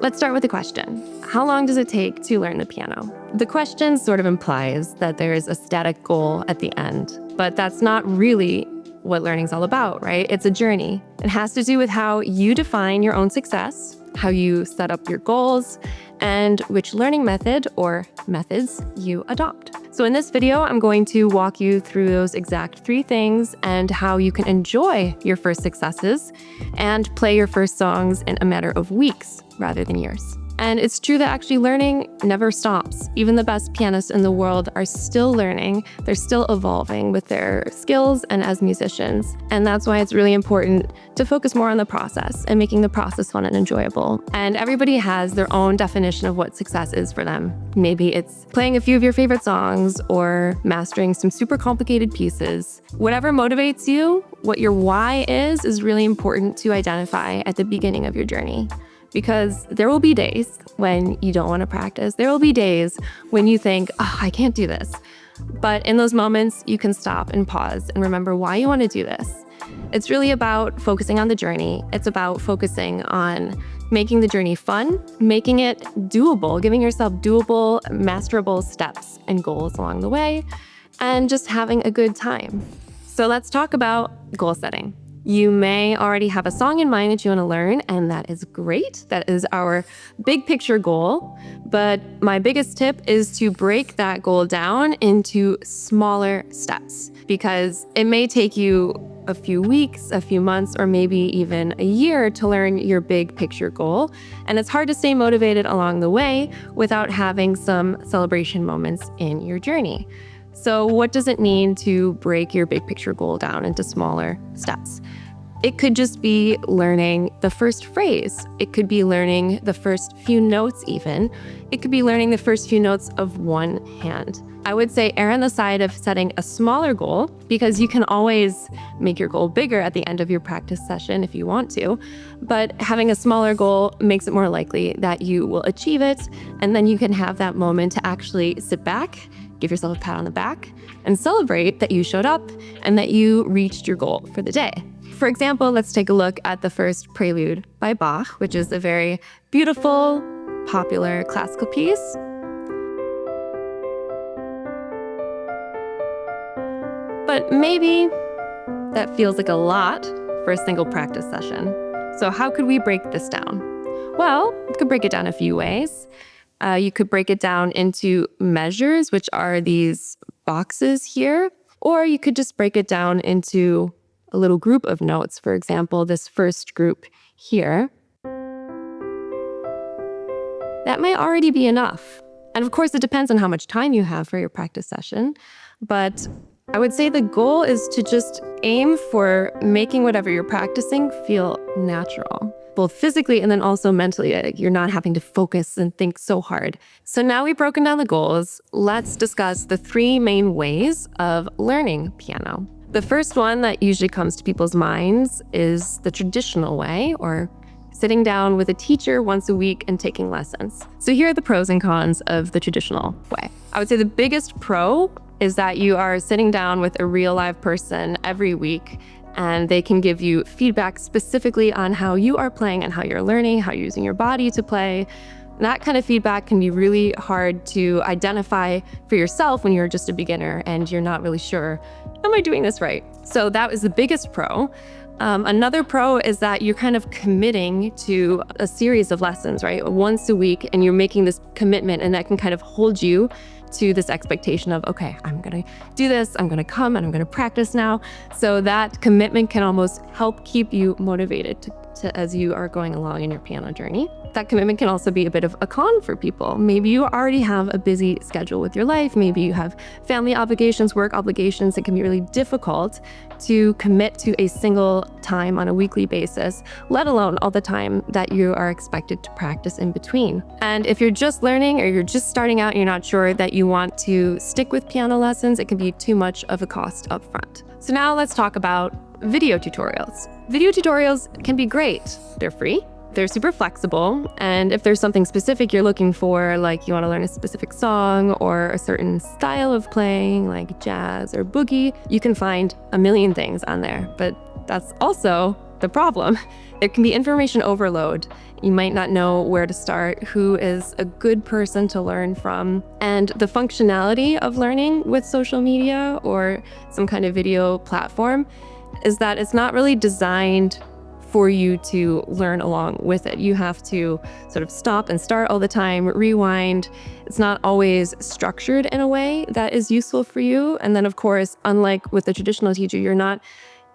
Let's start with a question. How long does it take to learn the piano? The question sort of implies that there is a static goal at the end, but that's not really what learning's all about, right? It's a journey. It has to do with how you define your own success, how you set up your goals, and which learning method or methods you adopt. So in this video, I'm going to walk you through those exact 3 things and how you can enjoy your first successes and play your first songs in a matter of weeks rather than years. And it's true that actually learning never stops. Even the best pianists in the world are still learning. They're still evolving with their skills and as musicians. And that's why it's really important to focus more on the process and making the process fun and enjoyable. And everybody has their own definition of what success is for them. Maybe it's playing a few of your favorite songs or mastering some super complicated pieces. Whatever motivates you, what your why is really important to identify at the beginning of your journey. Because there will be days when you don't want to practice. There will be days when you think, oh, I can't do this. But in those moments, you can stop and pause and remember why you want to do this. It's really about focusing on the journey. It's about focusing on making the journey fun, making it doable, giving yourself doable, masterable steps and goals along the way, and just having a good time. So let's talk about goal setting. You may already have a song in mind that you want to learn, and that is great. That is our big picture goal. But my biggest tip is to break that goal down into smaller steps, because it may take you a few weeks, a few months, or maybe even a year to learn your big picture goal. And it's hard to stay motivated along the way without having some celebration moments in your journey. So what does it mean to break your big picture goal down into smaller steps? It could just be learning the first phrase. It could be learning the first few notes even. It could be learning the first few notes of one hand. I would say err on the side of setting a smaller goal, because you can always make your goal bigger at the end of your practice session if you want to. But having a smaller goal makes it more likely that you will achieve it, and then you can have that moment to actually sit back, give yourself a pat on the back, and celebrate that you showed up and that you reached your goal for the day. For example, let's take a look at the first Prelude by Bach, which is a very beautiful, popular classical piece. But maybe that feels like a lot for a single practice session. So how could we break this down? Well, we could break it down a few ways. You could break it down into measures, which are these boxes here, or you could just break it down into a little group of notes. For example, this first group here. That might already be enough. And of course, it depends on how much time you have for your practice session. But I would say the goal is to just aim for making whatever you're practicing feel natural, both physically and then also mentally. You're not having to focus and think so hard. So now we've broken down the goals. Let's discuss the 3 main ways of learning piano. The first one that usually comes to people's minds is the traditional way, or sitting down with a teacher once a week and taking lessons. So here are the pros and cons of the traditional way. I would say the biggest pro is that you are sitting down with a real live person every week, and they can give you feedback specifically on how you are playing and how you're learning, how you're using your body to play. That kind of feedback can be really hard to identify for yourself when you're just a beginner and you're not really sure, am I doing this right? So that was the biggest pro. Another pro is that you're kind of committing to a series of lessons, right? Once a week, and you're making this commitment, and that can kind of hold you to this expectation of, okay, I'm gonna do this, I'm gonna come and I'm gonna practice now. So that commitment can almost help keep you motivated to as you are going along in your piano journey. That commitment can also be a bit of a con for people. Maybe you already have a busy schedule with your life. Maybe you have family obligations, work obligations. It can be really difficult to commit to a single time on a weekly basis, let alone all the time that you are expected to practice in between. And if you're just learning or you're just starting out and you're not sure that you want to stick with piano lessons, it can be too much of a cost up front. So now let's talk about video tutorials. Video tutorials can be great. They're free. They're super flexible, and if there's something specific you're looking for, like you want to learn a specific song or a certain style of playing, like jazz or boogie, you can find a million things on there. But that's also the problem. There can be information overload. You might not know where to start, who is a good person to learn from. And the functionality of learning with social media or some kind of video platform is that it's not really designed for you to learn along with it. You have to sort of stop and start all the time, rewind. It's not always structured in a way that is useful for you. And then, of course, unlike with the traditional teacher, you're not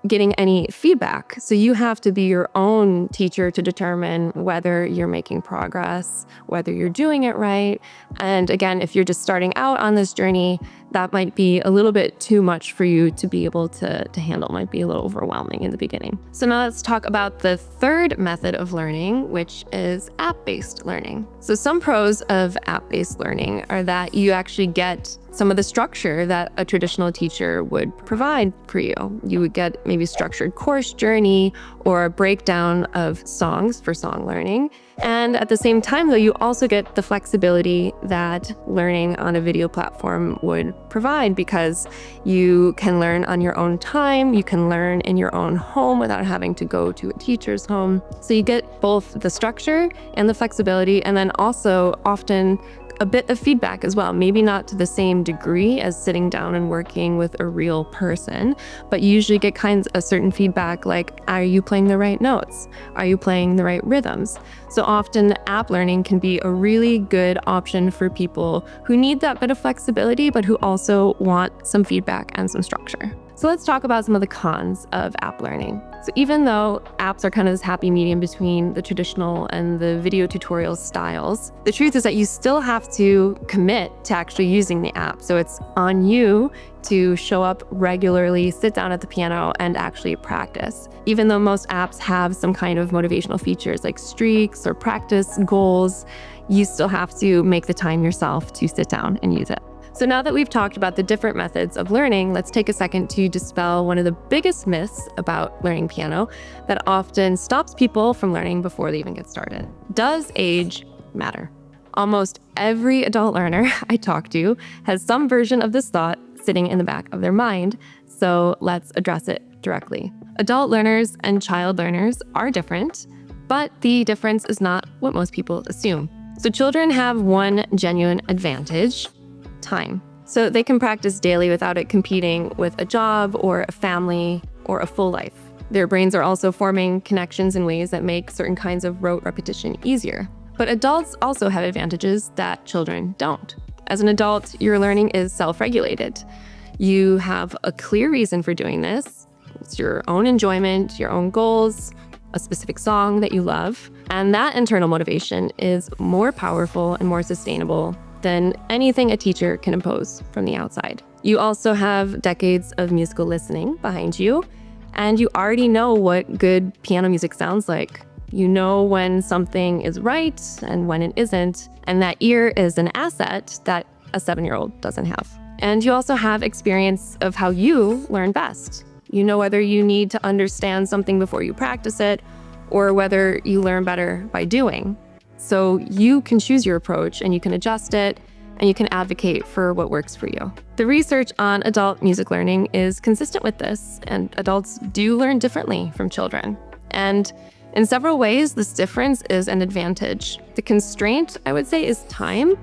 getting any feedback. So you have to be your own teacher to determine whether you're making progress, whether you're doing it right. And again, if you're just starting out on this journey, that might be a little bit too much for you to be able to handle. It might be a little overwhelming in the beginning. So now let's talk about the third method of learning, which is app-based learning. So some pros of app-based learning are that you actually get some of the structure that a traditional teacher would provide for you. You would get maybe structured course journey or a breakdown of songs for song learning. And at the same time, though, you also get the flexibility that learning on a video platform would provide, because you can learn on your own time. You can learn in your own home without having to go to a teacher's home. So you get both the structure and the flexibility, and then also often a bit of feedback as well. Maybe not to the same degree as sitting down and working with a real person, but you usually get kinds of certain feedback like, are you playing the right notes? Are you playing the right rhythms? So often app learning can be a really good option for people who need that bit of flexibility, but who also want some feedback and some structure. So let's talk about some of the cons of app learning. So even though apps are kind of this happy medium between the traditional and the video tutorial styles, the truth is that you still have to commit to actually using the app. So it's on you to show up regularly, sit down at the piano, and actually practice. Even though most apps have some kind of motivational features like streaks or practice goals, you still have to make the time yourself to sit down and use it. So now that we've talked about the different methods of learning, let's take a second to dispel one of the biggest myths about learning piano that often stops people from learning before they even get started. Does age matter? Almost every adult learner I talk to has some version of this thought sitting in the back of their mind, so let's address it directly. Adult learners and child learners are different, but the difference is not what most people assume. So children have one genuine advantage: time. So they can practice daily without it competing with a job or a family or a full life. Their brains are also forming connections in ways that make certain kinds of rote repetition easier. But adults also have advantages that children don't. As an adult, your learning is self-regulated. You have a clear reason for doing this. It's your own enjoyment, your own goals, a specific song that you love. And that internal motivation is more powerful and more sustainable than anything a teacher can impose from the outside. You also have decades of musical listening behind you, and you already know what good piano music sounds like. You know when something is right and when it isn't, and that ear is an asset that a 7-year-old doesn't have. And you also have experience of how you learn best. You know whether you need to understand something before you practice it, or whether you learn better by doing. So you can choose your approach, and you can adjust it, and you can advocate for what works for you. The research on adult music learning is consistent with this, and adults do learn differently from children. And in several ways, this difference is an advantage. The constraint, I would say, is time.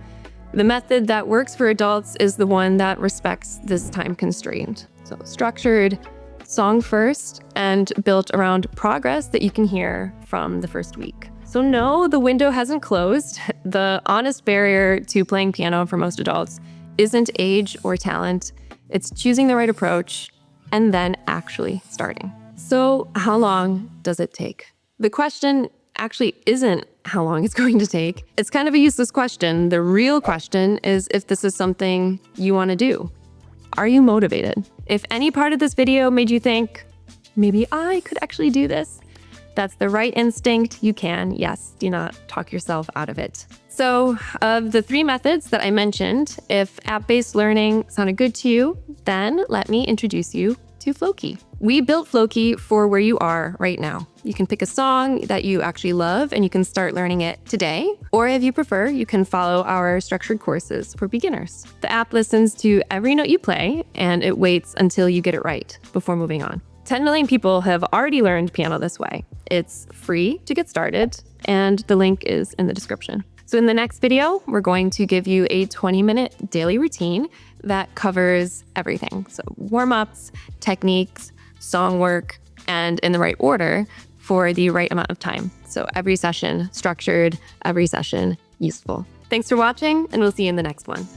The method that works for adults is the one that respects this time constraint. So structured, song first, and built around progress that you can hear from the first week. So no, the window hasn't closed. The honest barrier to playing piano for most adults isn't age or talent. It's choosing the right approach and then actually starting. So how long does it take? The question actually isn't how long it's going to take. It's kind of a useless question. The real question is if this is something you want to do. Are you motivated? If any part of this video made you think, maybe I could actually do this, that's the right instinct. You can, yes, do not talk yourself out of it. So of the 3 methods that I mentioned, if app-based learning sounded good to you, then let me introduce you to flowkey. We built flowkey for where you are right now. You can pick a song that you actually love and you can start learning it today. Or if you prefer, you can follow our structured courses for beginners. The app listens to every note you play and it waits until you get it right before moving on. 10 million people have already learned piano this way. It's free to get started, and the link is in the description. So in the next video, we're going to give you a 20-minute daily routine that covers everything. So warm-ups, techniques, song work, and in the right order for the right amount of time. So every session structured, every session useful. Thanks for watching, and we'll see you in the next one.